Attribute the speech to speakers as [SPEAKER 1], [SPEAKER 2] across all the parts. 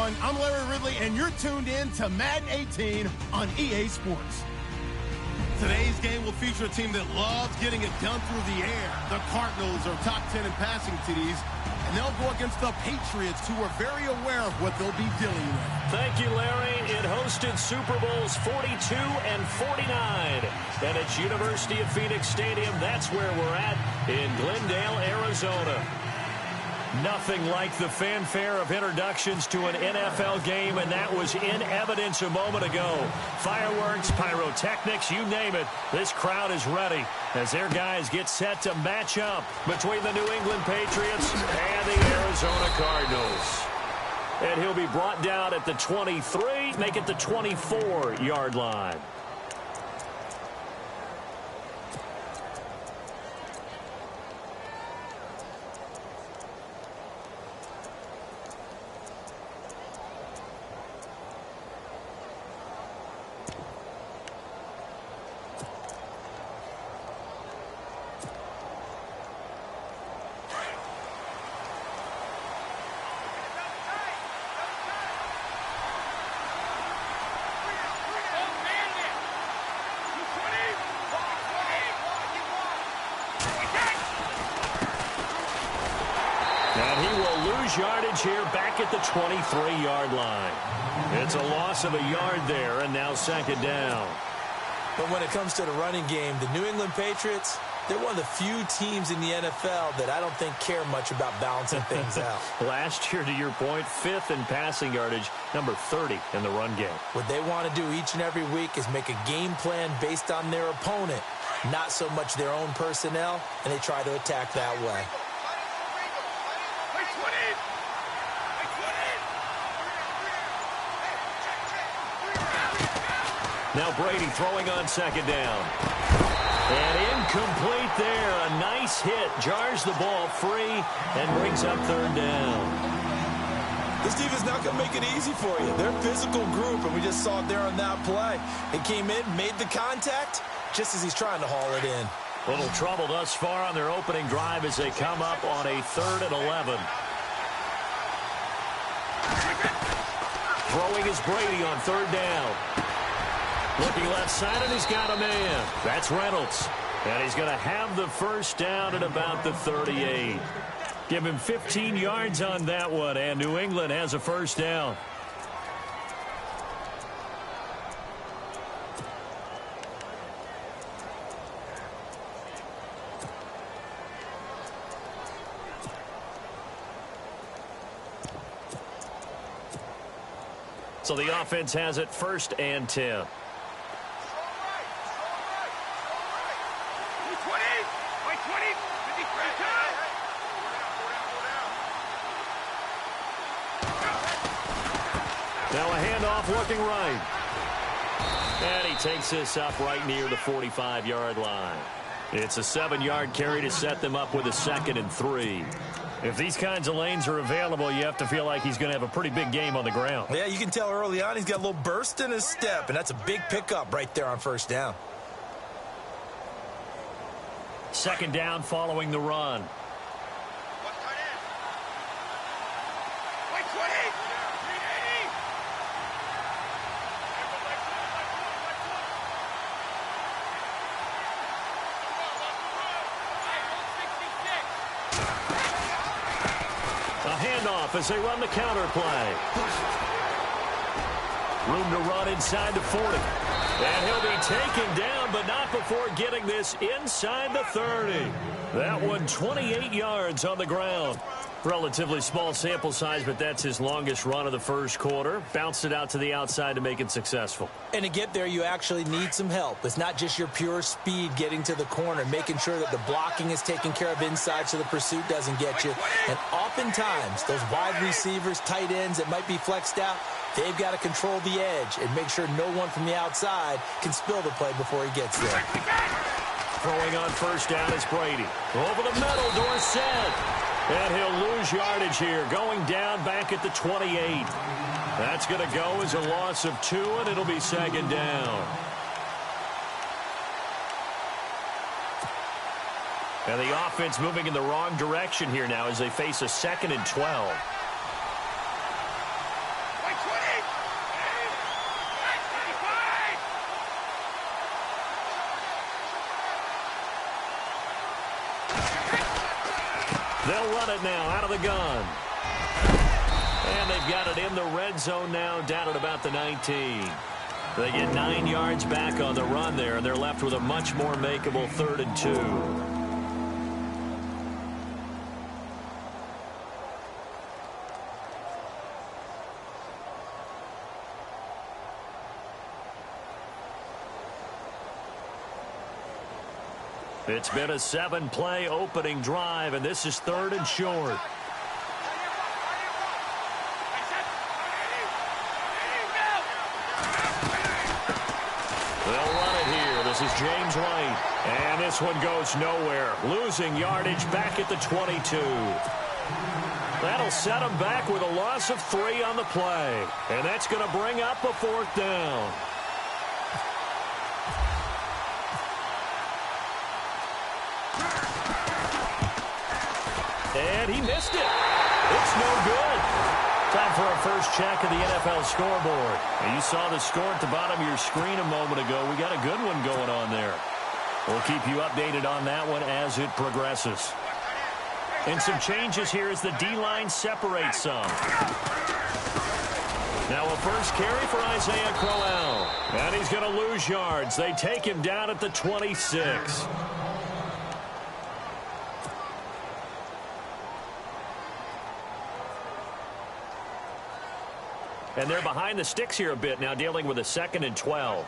[SPEAKER 1] everyone. I'm Larry Ridley, and you're tuned in to Madden 18 on EA Sports. Today's game will feature a team that loves getting it done through the air. The Cardinals are top 10 in passing TDs, and they'll go against the Patriots, who are very aware of what they'll be dealing with.
[SPEAKER 2] Thank you, Larry. It hosted Super Bowls 42 and 49. And it's University of Phoenix Stadium. That's where we're at in Glendale, Arizona. Nothing like the fanfare of introductions to an NFL game, and that was in evidence a moment ago. Fireworks, pyrotechnics, you name it. This crowd is ready as their guys get set to match up between the New England Patriots and the Arizona Cardinals. And he'll be brought down at the 23, make it the 24-yard line. Yardage here back at the 23-yard line. It's a loss of a yard there, and now second down.
[SPEAKER 3] But when it comes to the running game, the New England Patriots, they're one of the few teams in the NFL that I don't think care much about balancing things out.
[SPEAKER 2] Last year, to your point, 5th in passing yardage, number 30 in the run game.
[SPEAKER 3] What they want to do each and every week is make a game plan based on their opponent, not so much their own personnel, and they try to attack that way.
[SPEAKER 2] Now Brady throwing on second down. And incomplete there. A nice hit. Jars the ball free and brings up third down.
[SPEAKER 3] This defense not going to make it easy for you. They're a physical group, and we just saw it there on that play. It came in, made the contact, just as he's trying to haul it in.
[SPEAKER 2] Little trouble thus far on their opening drive as they come up on a 3rd and 11. Throwing is Brady on third down. Looking left side, and he's got a man. That's Reynolds. And he's going to have the first down at about the 38. Give him 15 yards on that one, and New England has a first down. So the offense has it 1st and 10. Now a handoff looking right. And he takes this up right near the 45-yard line. It's a 7-yard carry to set them up with a 2nd and 3. If these kinds of lanes are available, you have to feel like he's going to have a pretty big game on the ground.
[SPEAKER 3] Yeah, you can tell early on he's got a little burst in his step, and that's a big pickup right there on first down.
[SPEAKER 2] Second down following the run. As they run the counter play. Room to run inside the 40. And he'll be taken down, but not before getting this inside the 30. That one 28 yards on the ground. Relatively small sample size, but that's his longest run of the first quarter. Bounced it out to the outside to make it successful.
[SPEAKER 3] And to get there, you actually need some help. It's not just your pure speed getting to the corner, making sure that the blocking is taken care of inside so the pursuit doesn't get you. And oftentimes, those wide receivers, tight ends that might be flexed out, they've got to control the edge and make sure no one from the outside can spill the play before he gets there.
[SPEAKER 2] Throwing on first down is Brady. Over the middle, Dorsett. And he'll lose yardage here, going down back at the 28. That's going to go as a loss of 2, and it'll be second down. And the offense moving in the wrong direction here now as they face a 2nd and 12. They'll run it now out of the gun. And they've got it in the red zone now, down at about the 19. They get 9 yards back on the run there, and they're left with a much more makeable 3rd and 2. It's been a 7-play opening drive, and this is 3rd and short. They'll run it here. This is James White. And this one goes nowhere. Losing yardage back at the 22. That'll set them back with a loss of 3 on the play. And that's going to bring up a 4th down. And he missed it. It's no good. Time for our first check of the NFL scoreboard. And you saw the score at the bottom of your screen a moment ago. We got a good one going on there. We'll keep you updated on that one as it progresses. And some changes here as the D-line separates some. Now a first carry for Isaiah Crowell. And he's going to lose yards. They take him down at the 26. And they're behind the sticks here a bit now, dealing with a 2nd and 12.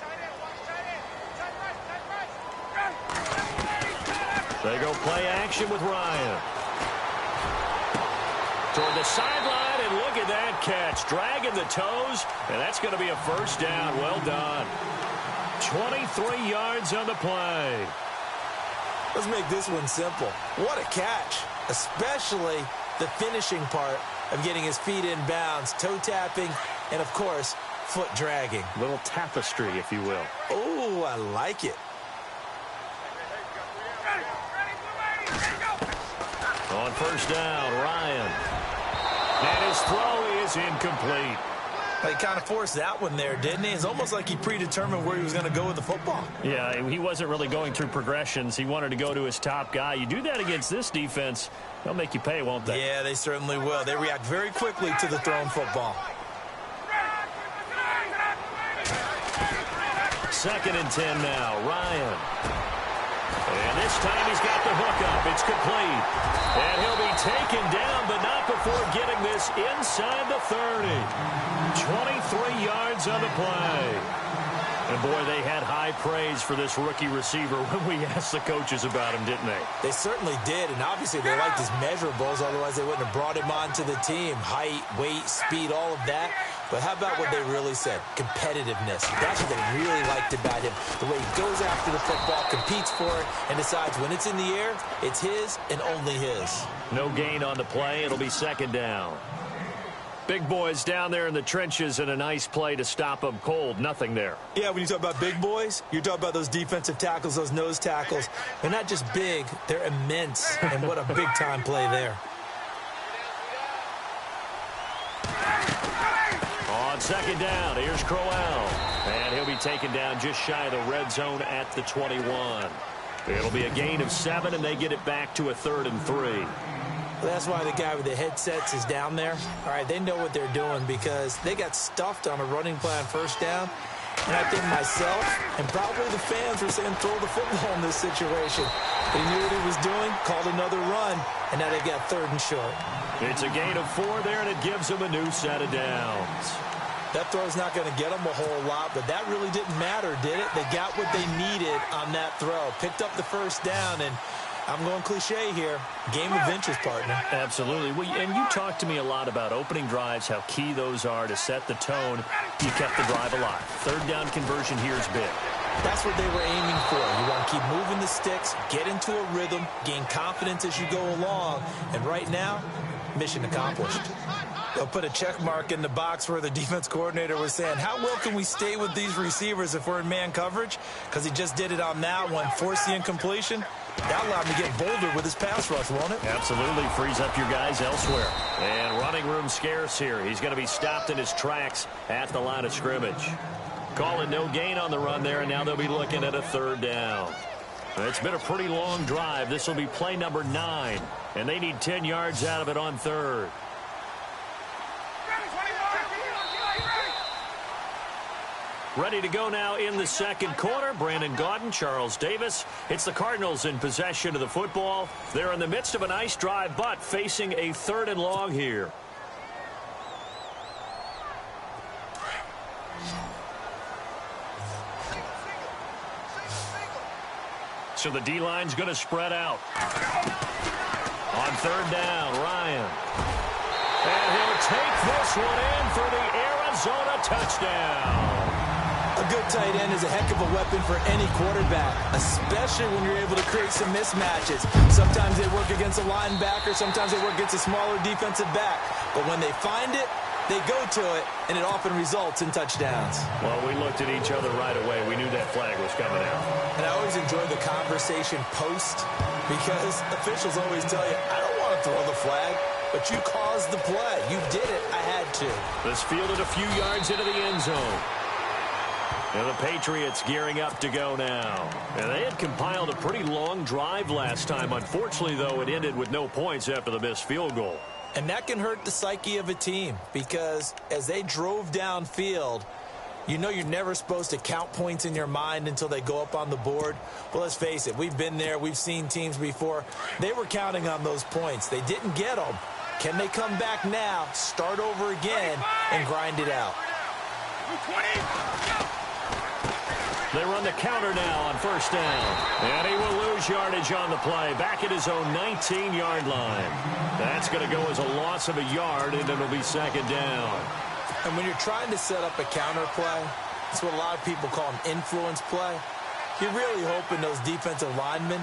[SPEAKER 2] They go play action with Ryan. Toward the sideline, and look at that catch. Dragging the toes, and that's going to be a 1st down. Well done. 23 yards on the play.
[SPEAKER 3] Let's make this one simple. What a catch, especially the finishing part of getting his feet in bounds, toe tapping, and, of course, foot dragging.
[SPEAKER 2] Little tapestry, if you will.
[SPEAKER 3] Oh, I like it.
[SPEAKER 2] On 1st down, Ryan. And his throw is incomplete.
[SPEAKER 3] He kind of forced that one there, didn't he? It's almost like he predetermined where he was going to go with the football.
[SPEAKER 2] Yeah, he wasn't really going through progressions. He wanted to go to his top guy. You do that against this defense, they'll make you pay, won't they?
[SPEAKER 3] Yeah, they certainly will. They react very quickly to the thrown football.
[SPEAKER 2] 2nd and 10 now, Ryan. And this time he's got the hook up. It's complete. And he'll be taken down, but not before getting this inside the 30. 23 yards on the play. And, boy, they had high praise for this rookie receiver when we asked the coaches about him, didn't they?
[SPEAKER 3] They certainly did, and obviously they liked his measurables. Otherwise, they wouldn't have brought him onto the team. Height, weight, speed, all of that. But how about what they really said? Competitiveness. That's what they really liked about him. The way he goes after the football, competes for it, and decides when it's in the air, it's his and only his.
[SPEAKER 2] No gain on the play. It'll be 2nd down. Big boys down there in the trenches, and a nice play to stop them cold. Nothing there.
[SPEAKER 3] Yeah, when you talk about big boys, you're talking about those defensive tackles, those nose tackles. They're not just big, they're immense. And what a big-time play there.
[SPEAKER 2] On 2nd down, here's Crowell. And he'll be taken down just shy of the red zone at the 21. It'll be a gain of 7, and they get it back to a 3rd and 3.
[SPEAKER 3] That's why the guy with the headsets is down there. All right, they know what they're doing because they got stuffed on a running play on 1st down. And I think myself and probably the fans were saying throw the football in this situation. He knew what he was doing, called another run, and now they've got 3rd and short.
[SPEAKER 2] It's a gain of 4 there, and it gives them a new set of downs.
[SPEAKER 3] That throw's not going to get them a whole lot, but that really didn't matter, did it? They got what they needed on that throw. Picked up the 1st down, and I'm going cliche here. Game of inches, partner.
[SPEAKER 2] Absolutely. Well, and you talked to me a lot about opening drives, how key those are to set the tone. You kept the drive alive. 3rd down conversion here is big.
[SPEAKER 3] That's what they were aiming for. You want to keep moving the sticks, get into a rhythm, gain confidence as you go along. And right now, mission accomplished. They'll put a check mark in the box where the defense coordinator was saying, how well can we stay with these receivers if we're in man coverage? Because he just did it on that one, forced the incompletion. That allowed him to get bolder with his pass rush, won't it?
[SPEAKER 2] Absolutely. Frees up your guys elsewhere. And running room scarce here. He's going to be stopped in his tracks at the line of scrimmage. Calling no gain on the run there, and now they'll be looking at a 3rd down. It's been a pretty long drive. This will be play number 9, and they need 10 yards out of it on third. Ready to go now in the second quarter. Brandon Gaudin, Charles Davis. It's the Cardinals in possession of the football. They're in the midst of a nice drive, but facing a 3rd and long here. So the D-line's going to spread out. On 3rd down, Ryan. And he'll take this one in for the Arizona touchdown.
[SPEAKER 3] A good tight end is a heck of a weapon for any quarterback, especially when you're able to create some mismatches. Sometimes they work against a linebacker, sometimes they work against a smaller defensive back. But when they find it, they go to it, and it often results in touchdowns.
[SPEAKER 2] Well, we looked at each other right away. We knew that flag was coming out.
[SPEAKER 3] And I always enjoy the conversation post, because officials always tell you, I don't want to throw the flag, but you caused the play. You did it. I had to.
[SPEAKER 2] This fielded a few yards into the end zone. And the Patriots gearing up to go now. And they had compiled a pretty long drive last time. Unfortunately, though, it ended with no points after the missed field goal.
[SPEAKER 3] And that can hurt the psyche of a team, because as they drove downfield, you know you're never supposed to count points in your mind until they go up on the board. Well, let's face it, we've been there. We've seen teams before. They were counting on those points. They didn't get them. Can they come back now, start over again, and grind it out?
[SPEAKER 2] They run the counter now on 1st down. And he will lose yardage on the play. Back at his own 19-yard line. That's going to go as a loss of a yard, and it'll be 2nd down.
[SPEAKER 3] And when you're trying to set up a counter play, it's what a lot of people call an influence play. You're really hoping those defensive linemen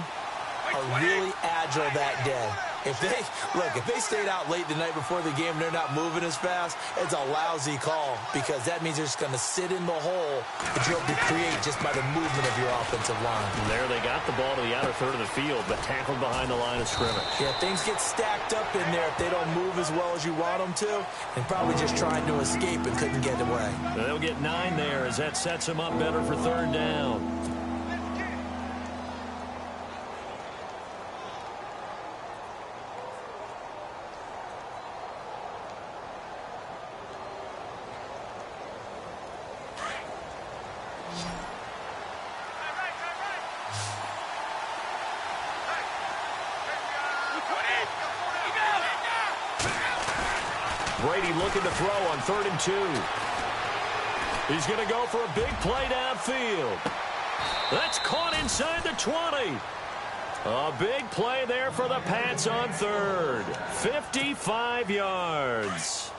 [SPEAKER 3] are really agile that day. If they stayed out late the night before the game and they're not moving as fast, it's a lousy call, because that means they're just going to sit in the hole that you hope to create just by the movement of your offensive line.
[SPEAKER 2] And there they got the ball to the outer 3rd of the field, but tackled behind the line of scrimmage.
[SPEAKER 3] Yeah, things get stacked up in there if they don't move as well as you want them to, and probably just trying to escape and couldn't get away.
[SPEAKER 2] They'll get 9 there as that sets them up better for 3rd down. Brady looking to throw on 3rd and 2. He's going to go for a big play downfield. That's caught inside the 20. A big play there for the Pats on 3rd. 55 yards.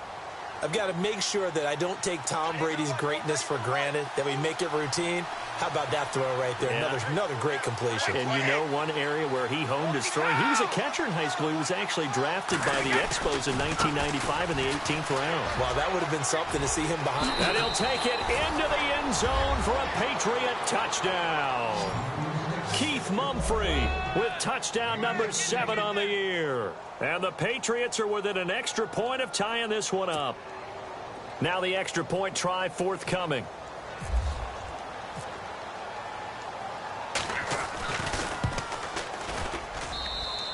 [SPEAKER 3] I've got to make sure that I don't take Tom Brady's greatness for granted, that we make it routine. How about that throw right there?
[SPEAKER 2] Yeah.
[SPEAKER 3] Another great completion.
[SPEAKER 2] And you know one area where he honed his throwing? He was a catcher in high school. He was actually drafted by the Expos in 1995 in the 18th round.
[SPEAKER 3] Wow, that would have been something to see him behind.
[SPEAKER 2] And he'll take it into the end zone for a Patriot touchdown. Keith Mumphrey with touchdown number 7 on the year. And the Patriots are within an extra point of tying this one up. Now the extra point try forthcoming.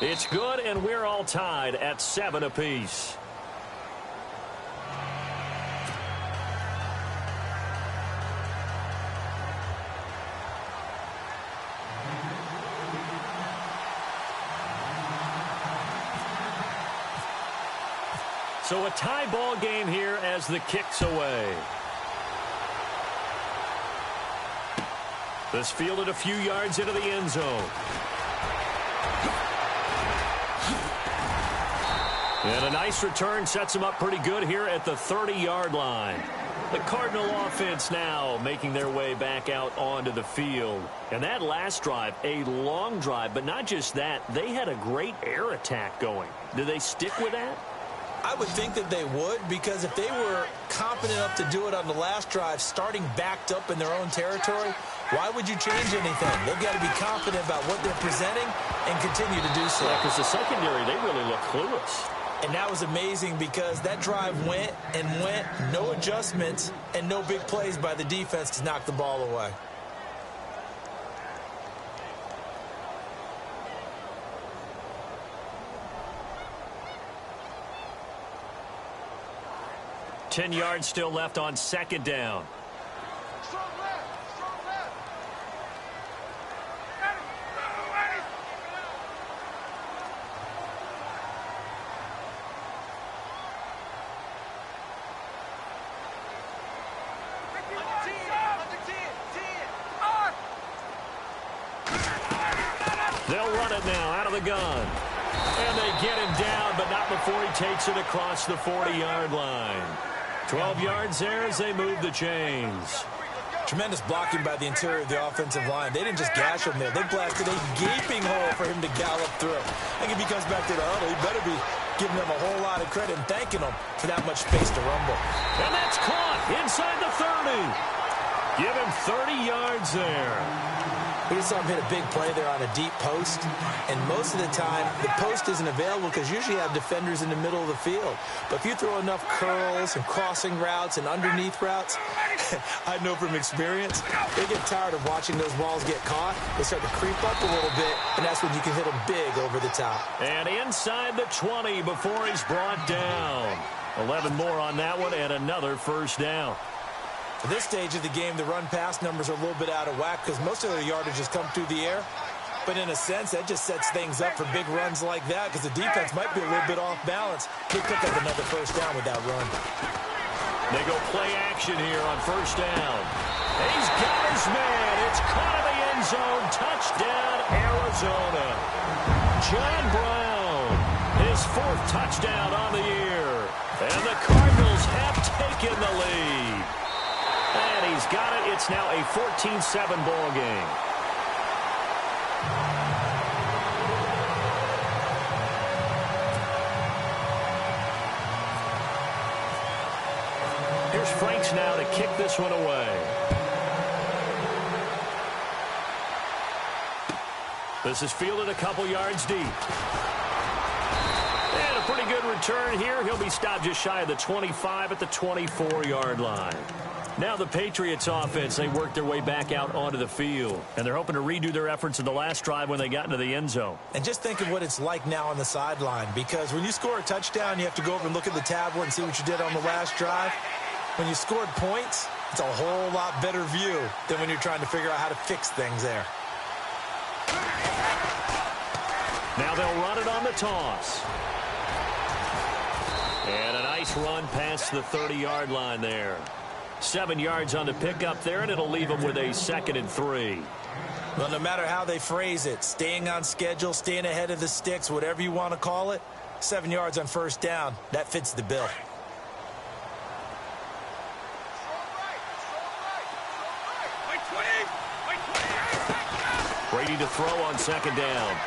[SPEAKER 2] It's good, and we're all tied at 7 apiece. So a tie ball game here as the kick's away. This fielded a few yards into the end zone. And a nice return sets them up pretty good here at the 30-yard line. The Cardinal offense now making their way back out onto the field. And that last drive, a long drive, but not just that, they had a great air attack going. Do they stick with that?
[SPEAKER 3] I would think that they would, because if they were confident enough to do it on the last drive, starting backed up in their own territory, why would you change anything? They've got to be confident about what they're presenting and continue to do so.
[SPEAKER 2] Yeah, because the secondary, they really look clueless.
[SPEAKER 3] And that was amazing, because that drive went and went, no adjustments, and no big plays by the defense to knock the ball away.
[SPEAKER 2] 10 yards still left on second down. They'll run it now out of the gun. And they get him down, but not before he takes it across the 40-yard line. 12 yards there as they move the chains.
[SPEAKER 3] Tremendous blocking by the interior of the offensive line. They didn't just gash him there. They blasted a gaping hole for him to gallop through. I think if he comes back to the huddle, he better be giving them a whole lot of credit and thanking them for that much space to rumble.
[SPEAKER 2] And that's caught inside the 30. Give him 30 yards there.
[SPEAKER 3] We just saw him hit a big play there on a deep post, and most of the time, the post isn't available because usually you have defenders in the middle of the field. But if you throw enough curls and crossing routes and underneath routes, I know from experience, they get tired of watching those balls get caught. They start to creep up a little bit, and that's when you can hit them big over the top.
[SPEAKER 2] And inside the 20 before he's brought down. 11 more on that one, and another first down.
[SPEAKER 3] At this stage of the game, the run-pass numbers are a little bit out of whack because most of their yardage has come through the air. But in a sense, that just sets things up for big runs like that because the defense might be a little bit off balance. They pick up another first down with that run.
[SPEAKER 2] They go play action here on first down. He's got his man. It's caught in the end zone. Touchdown, Arizona. John Brown, his 4th touchdown on the year. And the Cardinals have taken the lead. And he's got it. It's now a 14-7 ball game. Here's Franks now to kick this one away. This is fielded a couple yards deep. And a pretty good return here. He'll be stopped just shy of the 25 at the 24-yard line. Now the Patriots offense, they work their way back out onto the field. And they're hoping to redo their efforts in the last drive when they got into the end zone.
[SPEAKER 3] And just think of what it's like now on the sideline. Because when you score a touchdown, you have to go over and look at the tablet and see what you did on the last drive. When you scored points, it's a whole lot better view than when you're trying to figure out how to fix things there.
[SPEAKER 2] Now they'll run it on the toss. And a nice run past the 30-yard line there. 7 yards on the pickup there, and it'll leave them with a 2nd and 3.
[SPEAKER 3] Well, no matter how they phrase it, staying on schedule, staying ahead of the sticks, whatever you want to call it, 7 yards on first down, that fits the bill.
[SPEAKER 2] Brady to throw on second down.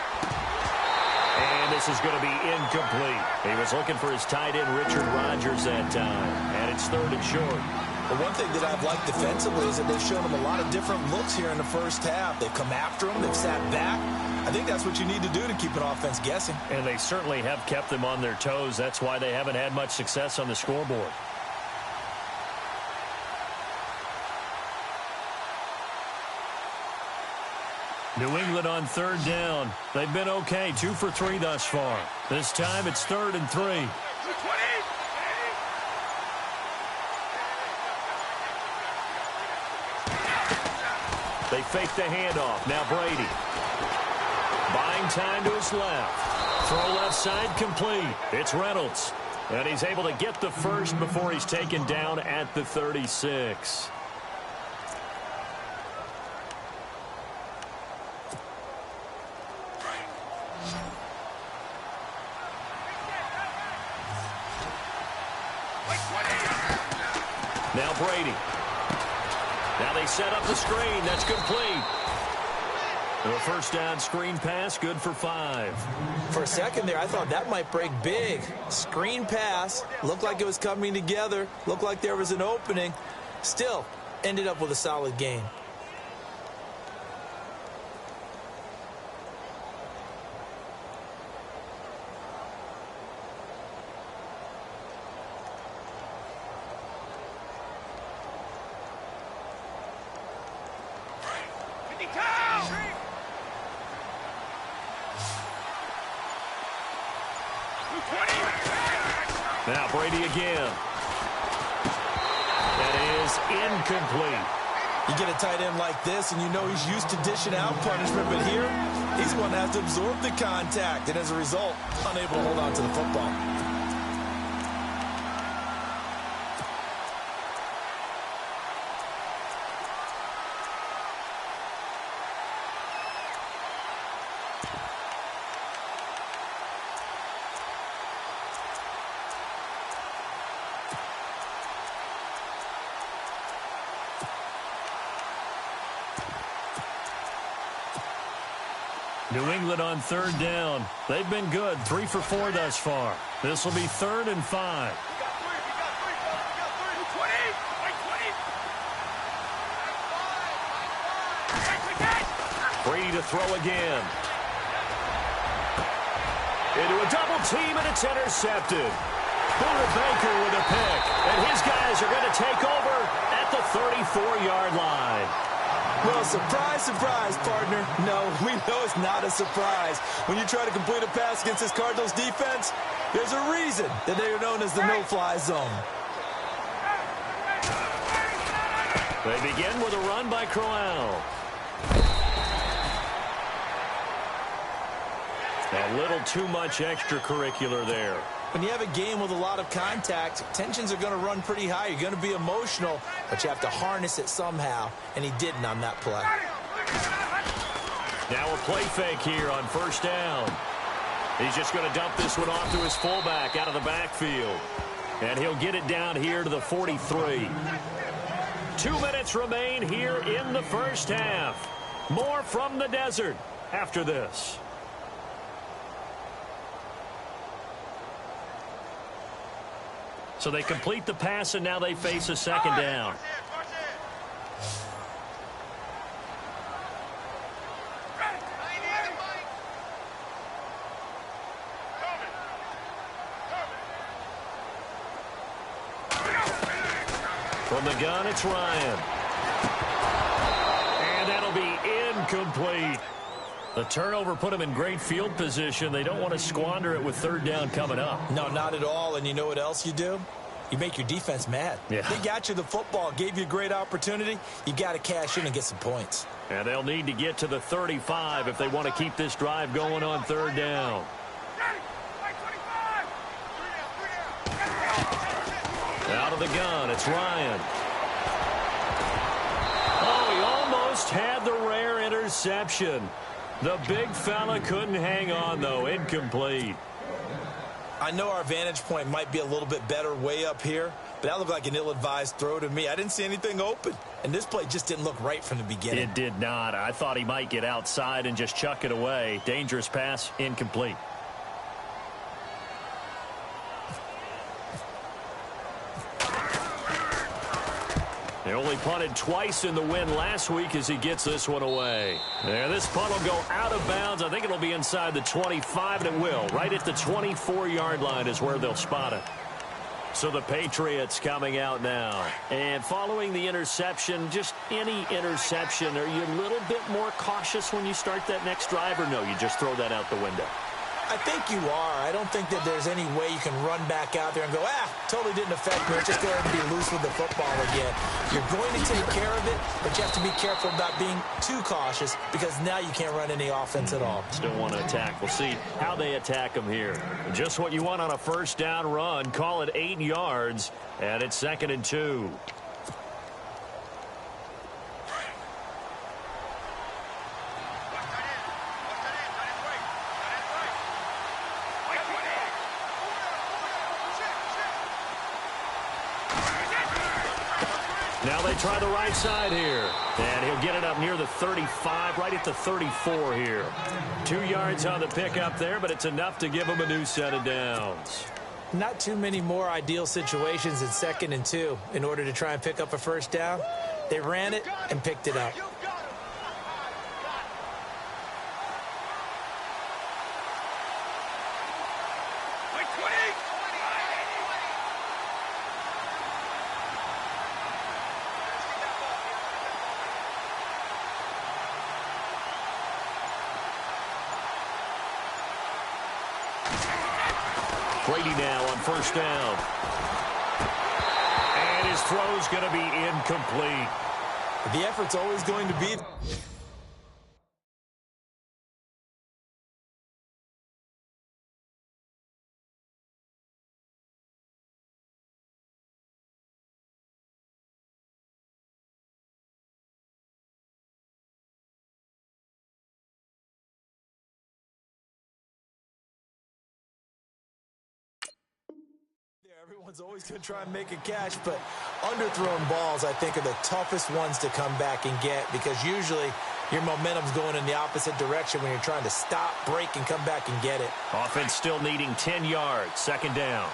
[SPEAKER 2] And this is going to be incomplete. He was looking for his tight end, Richard Rodgers, that time. And it's 3rd and short.
[SPEAKER 3] But one thing that I've liked defensively is that they've shown him a lot of different looks here in the first half. They've come after him. They've sat back. I think that's what you need to do to keep an offense guessing.
[SPEAKER 2] And they certainly have kept them on their toes. That's why they haven't had much success on the scoreboard. New England on 3rd down. They've been okay, 2 for 3 thus far. This time it's 3rd and 3. They fake the handoff. Now Brady. Buying time to his left. Throw left side complete. It's Reynolds. And he's able to get the first before he's taken down at the 36. Now Brady. Now they set up the screen. That's complete. The first down screen pass, good for 5.
[SPEAKER 3] For a second there, I thought that might break big. Screen pass. Looked like it was coming together. Looked like there was an opening. Still, ended up with a solid gain.
[SPEAKER 2] Now Brady again. incomplete.
[SPEAKER 3] You get a tight end like this, and you know he's used to dishing out punishment, but here, he's one that has to absorb the contact, and as a result, unable to hold on to the football.
[SPEAKER 2] New England on third down. They've been good, 3 for 4 thus far. This will be 3rd and 5. Brady to throw again. Into a double team, and it's intercepted. Buda Baker with a pick, and his guys are going to take over at the 34-yard line.
[SPEAKER 3] Well, surprise, surprise, partner. No, we know it's not a surprise. When you try to complete a pass against this Cardinals defense, there's a reason that they are known as the no-fly zone.
[SPEAKER 2] They begin with a run by Crowell. A little too much extracurricular there.
[SPEAKER 3] When you have a game with a lot of contact, tensions are going to run pretty high. You're going to be emotional, but you have to harness it somehow, and he didn't on that play.
[SPEAKER 2] Now a play fake here on first down. He's just going to dump this one off to his fullback out of the backfield. And he'll get it down here to the 43. 2 minutes remain here in the first half. More from the desert after this. So they complete the pass, and now they face a second down. From the gun, it's Ryan. And that'll be incomplete. The turnover put them in great field position. They don't want to squander it with third down coming up.
[SPEAKER 3] No, not at all. And you know what else you do? You make your defense mad.
[SPEAKER 2] Yeah.
[SPEAKER 3] They got you the football, gave you a great opportunity. You got to cash in and get some points.
[SPEAKER 2] And they'll need to get to the 35 if they want to keep this drive going on third down. Out of the gun, it's Ryan. Oh, he almost had the rare interception. The big fella couldn't hang on, though. Incomplete.
[SPEAKER 3] I know our vantage point might be a little bit better way up here, but that looked like an ill-advised throw to me. I didn't see anything open, and this play just didn't look right from the beginning.
[SPEAKER 2] It did not. I thought he might get outside and just chuck it away. Dangerous pass, incomplete. They only punted twice in the win last week as he gets this one away. There, this punt will go out of bounds. I think it'll be inside the 25, and it will. Right at the 24-yard line is where they'll spot it. So the Patriots coming out now. And following the interception, just any interception, are you a little bit more cautious when you start that next drive, or no, you just throw that out the window?
[SPEAKER 3] I think you are. I don't think that there's any way you can run back out there and go, totally didn't affect me. Just go ahead and be loose with the football again. You're going to take care of it, but you have to be careful about being too cautious because now you can't run any offense at all.
[SPEAKER 2] Still want to attack. We'll see how they attack them here. Just what you want on a first down run. Call it 8 yards, and it's 2nd and 2. Now they try the right side here. And he'll get it up near the 35, right at the 34 here. 2 yards on the pickup there, but it's enough to give him a new set of downs.
[SPEAKER 3] Not too many more ideal situations in 2nd and 2 in order to try and pick up a first down. They ran it and picked it up. Brady now on first down. And his
[SPEAKER 2] throw's going to be incomplete.
[SPEAKER 3] The effort's always going to be... Everyone's always going to try and make a catch, but underthrown balls, I think, are the toughest ones to come back and get because usually your momentum's going in the opposite direction when you're trying to stop, break, and come back and get it.
[SPEAKER 2] Offense still needing 10 yards. Second down.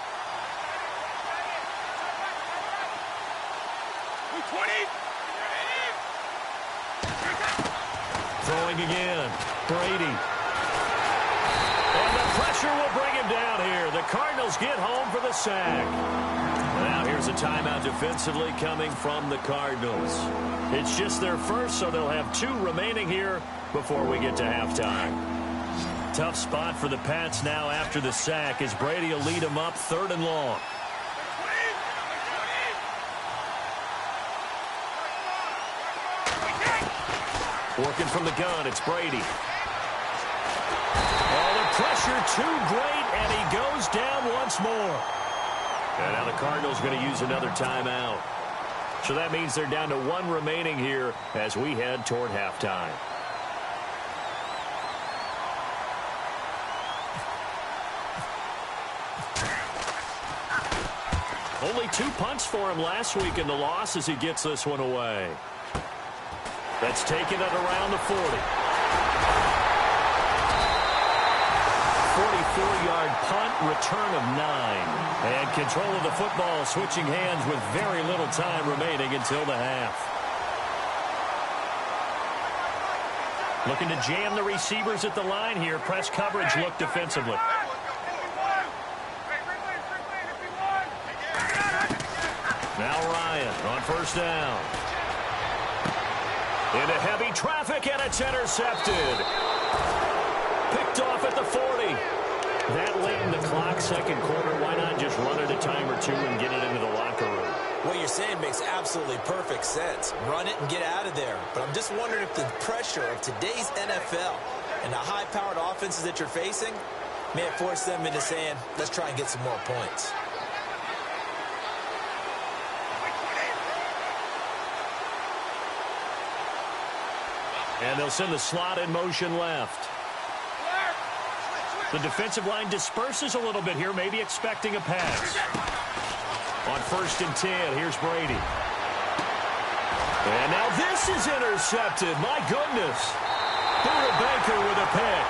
[SPEAKER 2] Throwing again. Brady. And the pressure will bring him down here. The Cardinals get home for the sack. Now here's a timeout defensively coming from the Cardinals. It's just their first, so they'll have 2 remaining here before we get to halftime. Tough spot for the Pats now after the sack as Brady will lead them up 3rd and long. Working from the gun, it's Brady. Pressure too great, and he goes down once more. And now the Cardinals are going to use another timeout. So that means they're down to 1 remaining here as we head toward halftime. Only 2 punts for him last week in the loss as he gets this one away. That's taken at around the 40. 44-yard punt, return of 9. And control of the football, switching hands with very little time remaining until the half. Looking to jam the receivers at the line here. Press coverage look defensively. Now Ryan on first down. Into heavy traffic, and it's intercepted. Picked off at the 40. That late in the clock, second quarter, why not just run it a time or 2 and get it into the locker room?
[SPEAKER 3] What you're saying makes absolutely perfect sense. Run it and get out of there. But I'm just wondering if the pressure of today's NFL and the high-powered offenses that you're facing may have forced them into saying, let's try and get some more points.
[SPEAKER 2] And they'll send the slot in motion left. The defensive line disperses a little bit here, maybe expecting a pass. On 1st and 10, here's Brady. And now this is intercepted. My goodness. Buda Baker with a pick.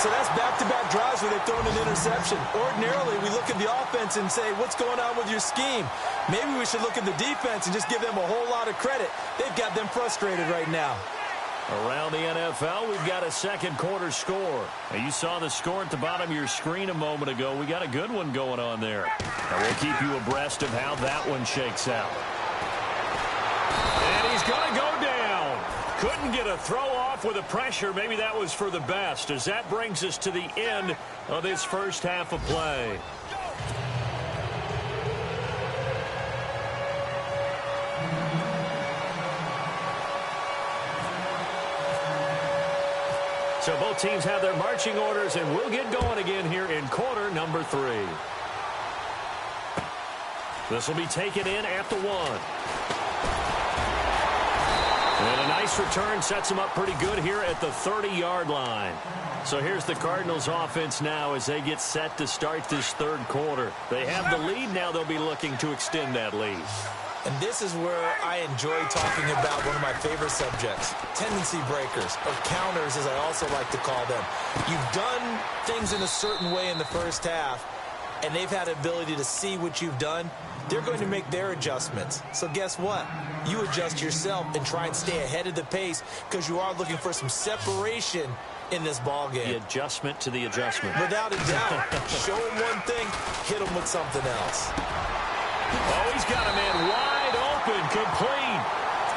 [SPEAKER 3] So that's back-to-back drives where they've thrown an interception. Ordinarily, we look at the offense and say, what's going on with your scheme? Maybe we should look at the defense and just give them a whole lot of credit. They've got them frustrated right now.
[SPEAKER 2] Around the NFL, we've got a second quarter score. Now, you saw the score at the bottom of your screen a moment ago. We got a good one going on there. And we'll keep you abreast of how that one shakes out. And he's going to go down. Couldn't get a throw off with the pressure. Maybe that was for the best, as that brings us to the end of this first half of play. So both teams have their marching orders, and we'll get going again here in quarter number 3. This will be taken in at the 1. And a nice return sets them up pretty good here at the 30-yard line. So here's the Cardinals offense now as they get set to start this third quarter. They have the lead now. They'll be looking to extend that lead.
[SPEAKER 3] And this is where I enjoy talking about one of my favorite subjects, tendency breakers, or counters as I also like to call them. You've done things in a certain way in the first half, and they've had the ability to see what you've done. They're going to make their adjustments. So guess what? You adjust yourself and try and stay ahead of the pace because you are looking for some separation in this ball game.
[SPEAKER 2] The adjustment to the adjustment.
[SPEAKER 3] Without a doubt. Show them one thing, hit them with something else.
[SPEAKER 2] Oh, he's got a man wide open, complete.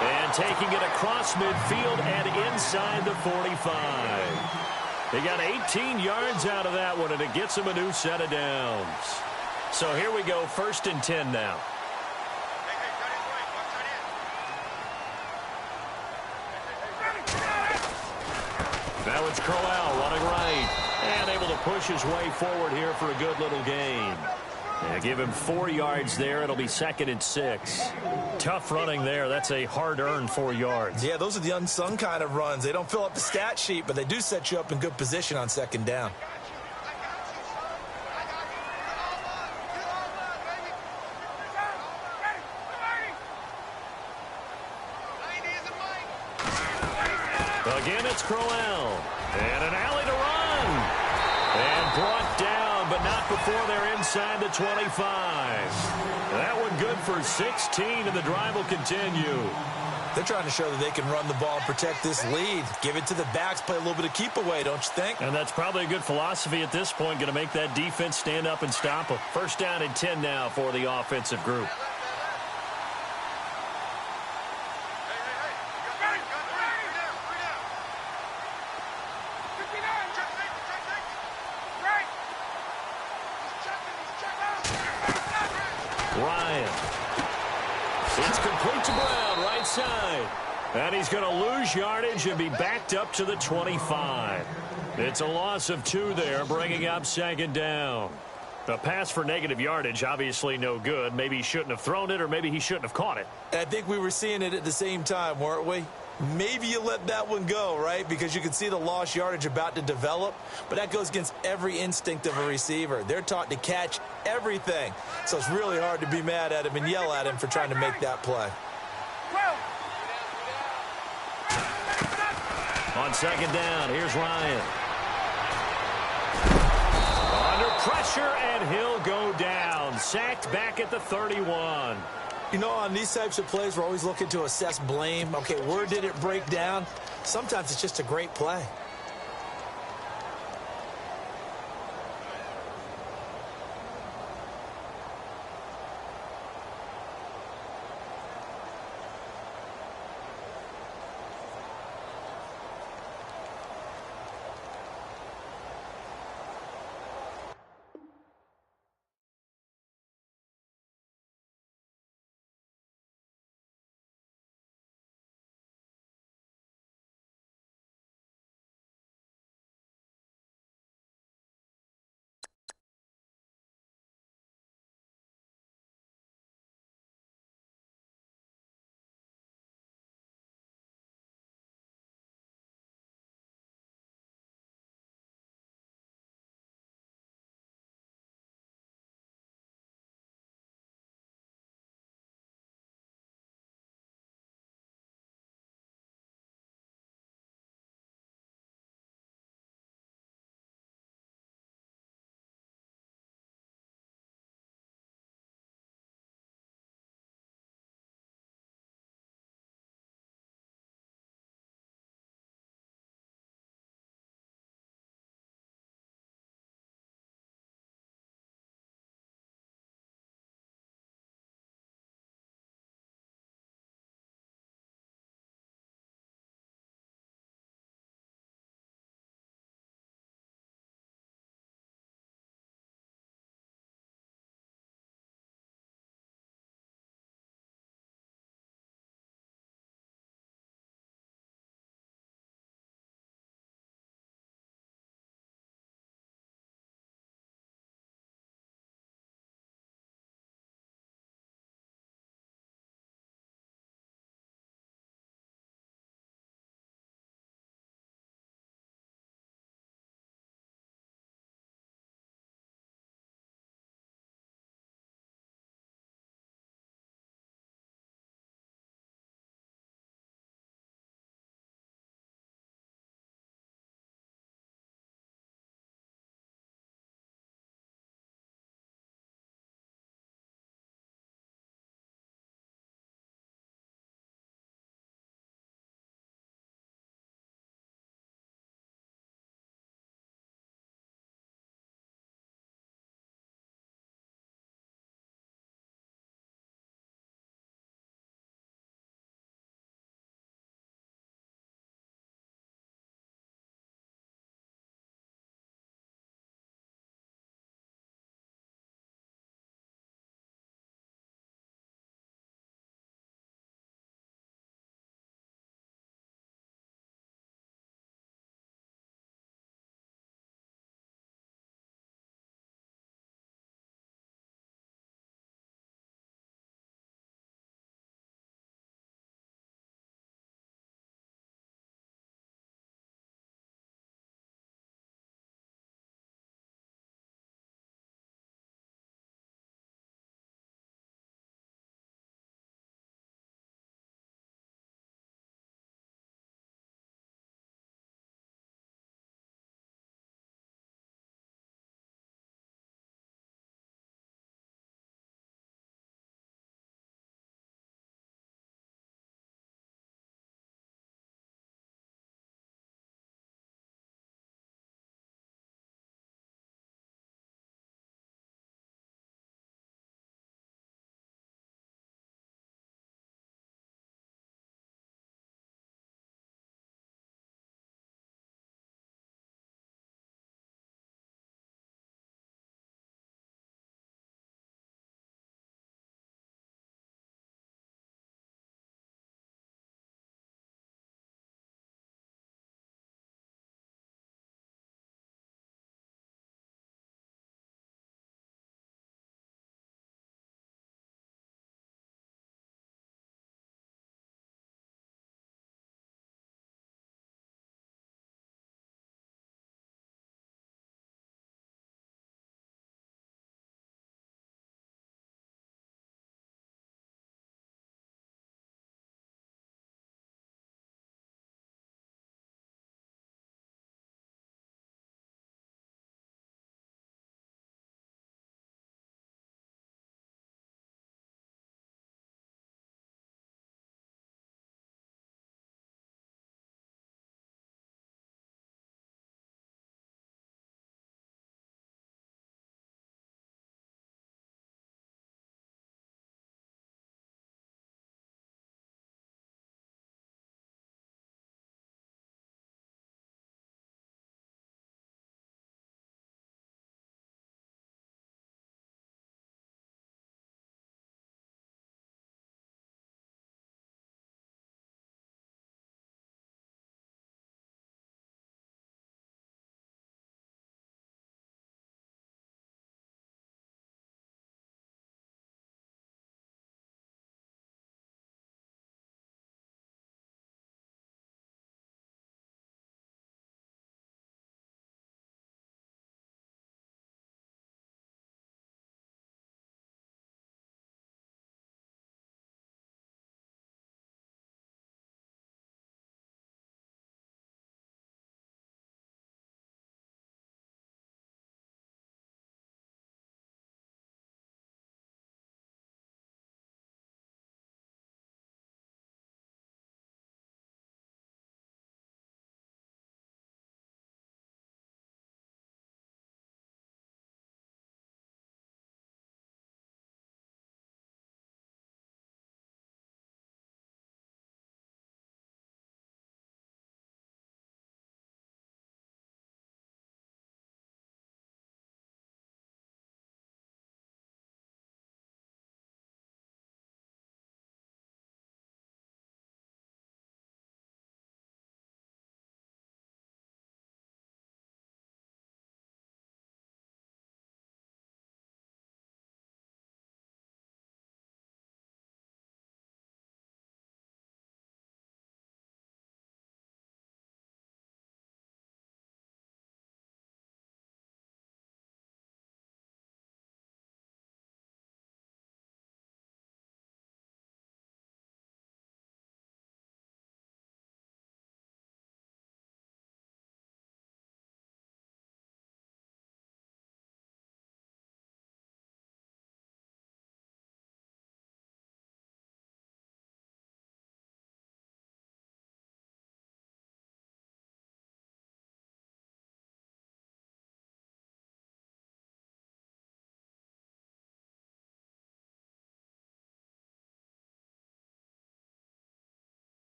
[SPEAKER 2] And taking it across midfield and inside the 45. They got 18 yards out of that one, and it gets them a new set of downs. So here we go, 1st and 10 now. Now it's Crowell running right. And able to push his way forward here for a good little gain. Yeah, give him 4 yards there. It'll be 2nd and 6. Tough running there. That's a hard-earned 4 yards.
[SPEAKER 3] Yeah, those are the unsung kind of runs. They don't fill up the stat sheet, but they do set you up in good position on 2nd down.
[SPEAKER 2] Again, it's Crowell. And an alley to run. And brought down, but not before they're inside the 25. That one good for 16, and the drive will continue.
[SPEAKER 3] They're trying to show that they can run the ball and protect this lead. Give it to the backs, play a little bit of keep away, don't you think?
[SPEAKER 2] And that's probably a good philosophy at this point, going to make that defense stand up and stop them. 1st down and 10 now for the offensive group. Ryan. It's complete to Brown, right side. And he's going to lose yardage and be backed up to the 25. It's a loss of 2 there, bringing up 2nd down. The pass for negative yardage, obviously no good. Maybe he shouldn't have thrown it, or maybe he shouldn't have caught it.
[SPEAKER 3] I think we were seeing it at the same time, weren't we? Maybe you let that one go, right? Because you can see the lost yardage about to develop. But that goes against every instinct of a receiver. They're taught to catch everything. So it's really hard to be mad at him and yell at him for trying to make that play.
[SPEAKER 2] On 2nd down, here's Ryan. Under pressure, and he'll go down. Sacked back at the 31.
[SPEAKER 3] You know, on these types of plays, we're always looking to assess blame. Okay, where did it break down? Sometimes it's just a great play.